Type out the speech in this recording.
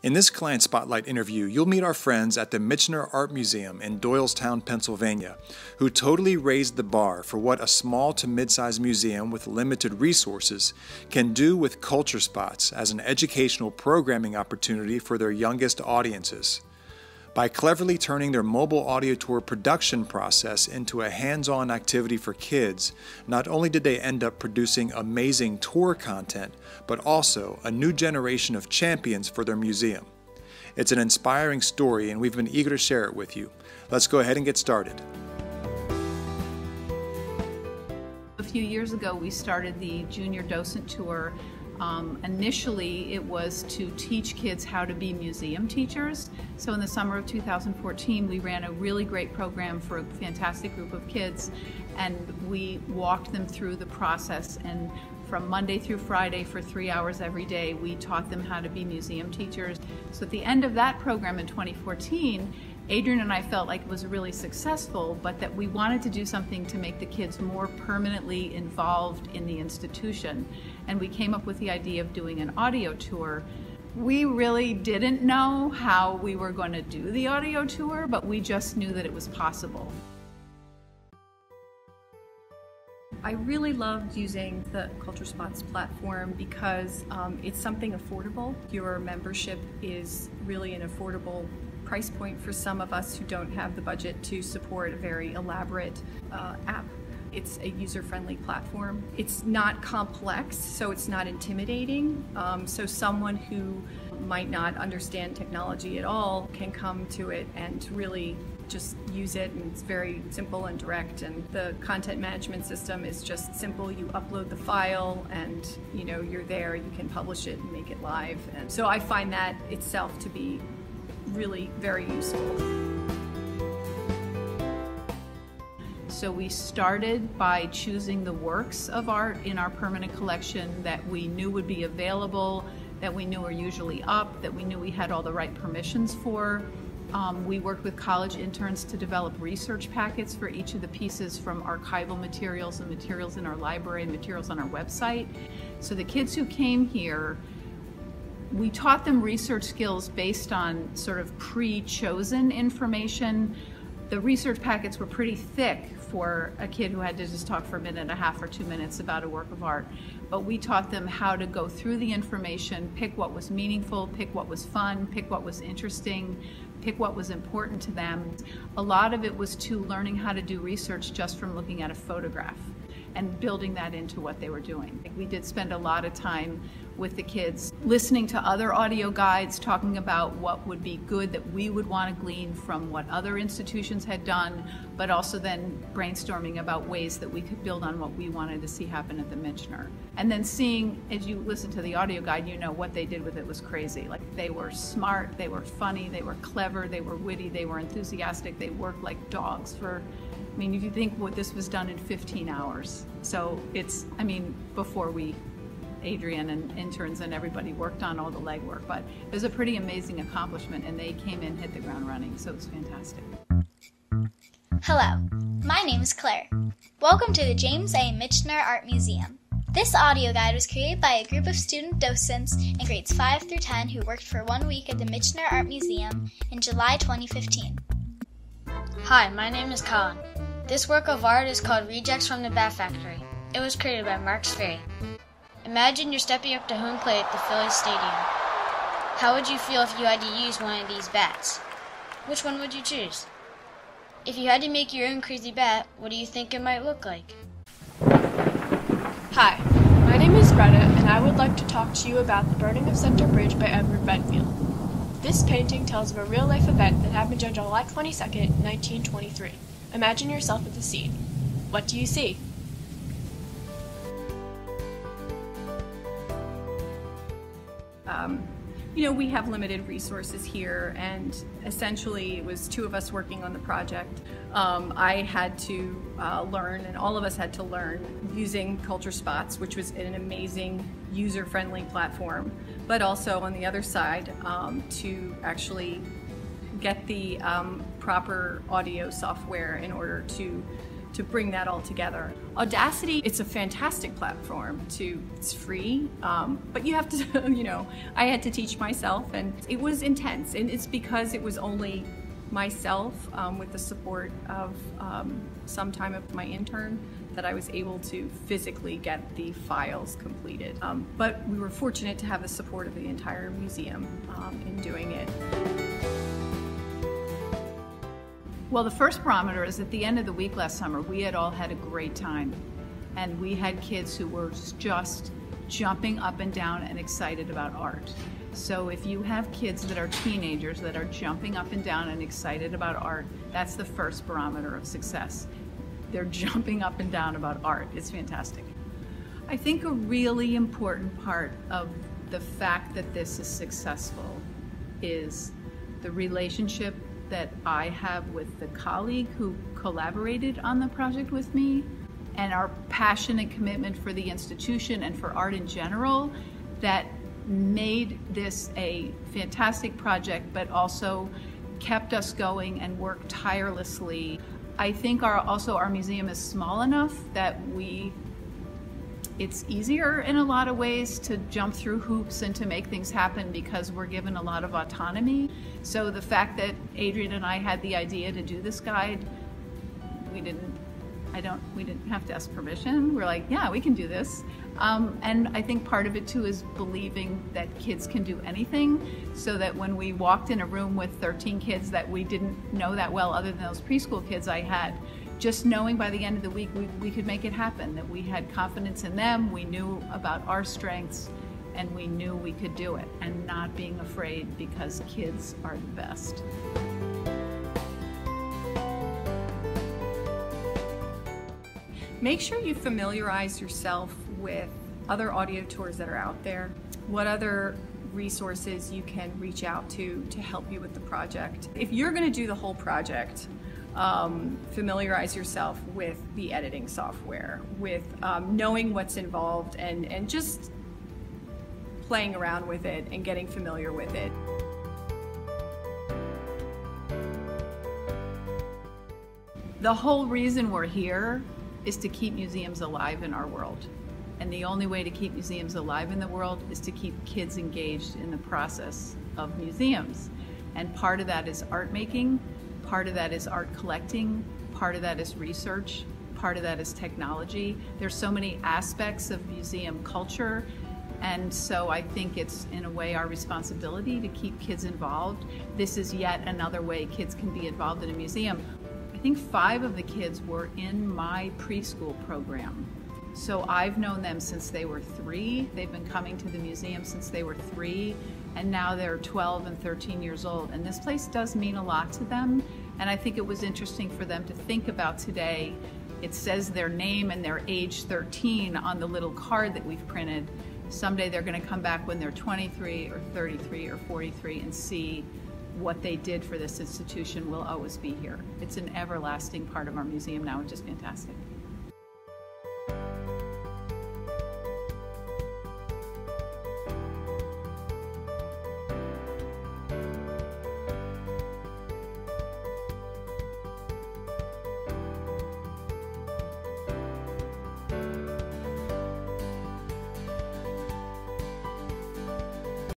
In this Client Spotlight interview, you'll meet our friends at the Michener Art Museum in Doylestown, Pennsylvania, who totally raised the bar for what a small to mid-sized museum with limited resources can do with CultureSpots as an educational programming opportunity for their youngest audiences. By cleverly turning their mobile audio tour production process into a hands-on activity for kids, not only did they end up producing amazing tour content, but also a new generation of champions for their museum. It's an inspiring story, and we've been eager to share it with you. Let's go ahead and get started. A few years ago, we started the Junior Docent Tour. Initially, it was to teach kids how to be museum teachers. So in the summer of 2014, we ran a really great program for a fantastic group of kids, and we walked them through the process. And from Monday through Friday for 3 hours every day, we taught them how to be museum teachers. So at the end of that program in 2014, Adrienne and I felt like it was really successful, but that we wanted to do something to make the kids more permanently involved in the institution. And we came up with the idea of doing an audio tour. We really didn't know how we were going to do the audio tour, but we just knew that it was possible. I really loved using the CultureSpots platform because it's something affordable. Your membership is really an affordable price point for some of us who don't have the budget to support a very elaborate app. It's a user-friendly platform. It's not complex, so it's not intimidating. So someone who might not understand technology at all can come to it and really just use it, and it's very simple and direct, and the content management system is just simple. You upload the file and you're there, you can publish it and make it live. And so I find that itself to be really very useful. So we started by choosing the works of art in our permanent collection that we knew would be available, that we knew were usually up, that we knew we had all the right permissions for. We worked with college interns to develop research packets for each of the pieces, from archival materials and materials in our library and materials on our website. So the kids who came here, we taught them research skills based on sort of pre-chosen information. The research packets were pretty thick for a kid who had to just talk for a minute and a half or 2 minutes about a work of art. But we taught them how to go through the information, pick what was meaningful, pick what was fun, pick what was interesting, pick what was important to them. A lot of it was to learning how to do research just from looking at a photograph and building that into what they were doing. We did spend a lot of time with the kids listening to other audio guides, talking about what would be good that we would want to glean from what other institutions had done, but also then brainstorming about ways that we could build on what we wanted to see happen at the Michener. And then seeing, as you listen to the audio guide, what they did with it was crazy. Like, they were smart, they were funny, they were clever, they were witty, they were enthusiastic, they worked like dogs for, if you think what this was done in 15 hours. So it's, before Adrienne and interns and everybody worked on all the legwork, but it was a pretty amazing accomplishment, and they came in, hit the ground running, so it was fantastic. Hello, my name is Claire. Welcome to the James A. Michener Art Museum. This audio guide was created by a group of student docents in grades 5 through 10 who worked for 1 week at the Michener Art Museum in July 2015. Hi, my name is Colin. This work of art is called Rejects from the Bat Factory. It was created by Mark Sperry. Imagine you're stepping up to home plate at the Phillies Stadium. How would you feel if you had to use one of these bats? Which one would you choose? If you had to make your own crazy bat, what do you think it might look like? Hi, my name is Greta, and I would like to talk to you about The Burning of Center Bridge by Edward Benfield. This painting tells of a real-life event that happened on July 22nd, 1923. Imagine yourself at the scene. What do you see? We have limited resources here, and essentially it was 2 of us working on the project. I had to learn, and all of us had to learn, using CultureSpots, which was an amazing user-friendly platform, but also on the other side to actually get the proper audio software in order to to bring that all together. Audacity, it's a fantastic platform. It's free, but you have to, you know, I had to teach myself, and it was intense, and it's because it was only myself with the support of sometime of my intern that I was able to physically get the files completed. But we were fortunate to have the support of the entire museum in doing it. Well, the first barometer is at the end of the week last summer, we had all had a great time. And we had kids who were just jumping up and down and excited about art. So if you have kids that are teenagers that are jumping up and down and excited about art, that's the first barometer of success. They're jumping up and down about art. It's fantastic. I think a really important part of the fact that this is successful is the relationship that I have with the colleague who collaborated on the project with me, and our passion and commitment for the institution and for art in general that made this a fantastic project, but also kept us going and worked tirelessly. I think our museum is small enough that it's easier in a lot of ways to jump through hoops and to make things happen because we're given a lot of autonomy. So the fact that Adrienne and I had the idea to do this guide, we didn't have to ask permission. We're like, yeah, we can do this. And I think part of it too is believing that kids can do anything, so that when we walked in a room with 13 kids that we didn't know that well other than those preschool kids I had, just knowing by the end of the week we could make it happen, that we had confidence in them, we knew about our strengths, and we knew we could do it, and not being afraid because kids are the best. Make sure you familiarize yourself with other audio tours that are out there, what other resources you can reach out to help you with the project. If you're going to do the whole project, familiarize yourself with the editing software, with knowing what's involved and just playing around with it and getting familiar with it. The whole reason we're here is to keep museums alive in our world. And the only way to keep museums alive in the world is to keep kids engaged in the process of museums. And part of that is art making, part of that is art collecting, part of that is research, part of that is technology. There's so many aspects of museum culture, and so I think it's in a way our responsibility to keep kids involved. This is yet another way kids can be involved in a museum. I think 5 of the kids were in my preschool program. So I've known them since they were 3. They've been coming to the museum since they were 3, and now they're 12 and 13 years old. And this place does mean a lot to them. And I think it was interesting for them to think about today. It says their name and their age 13 on the little card that we've printed. Someday they're going to come back when they're 23 or 33 or 43 and see what they did for this institution will always be here. It's an everlasting part of our museum now, which is fantastic.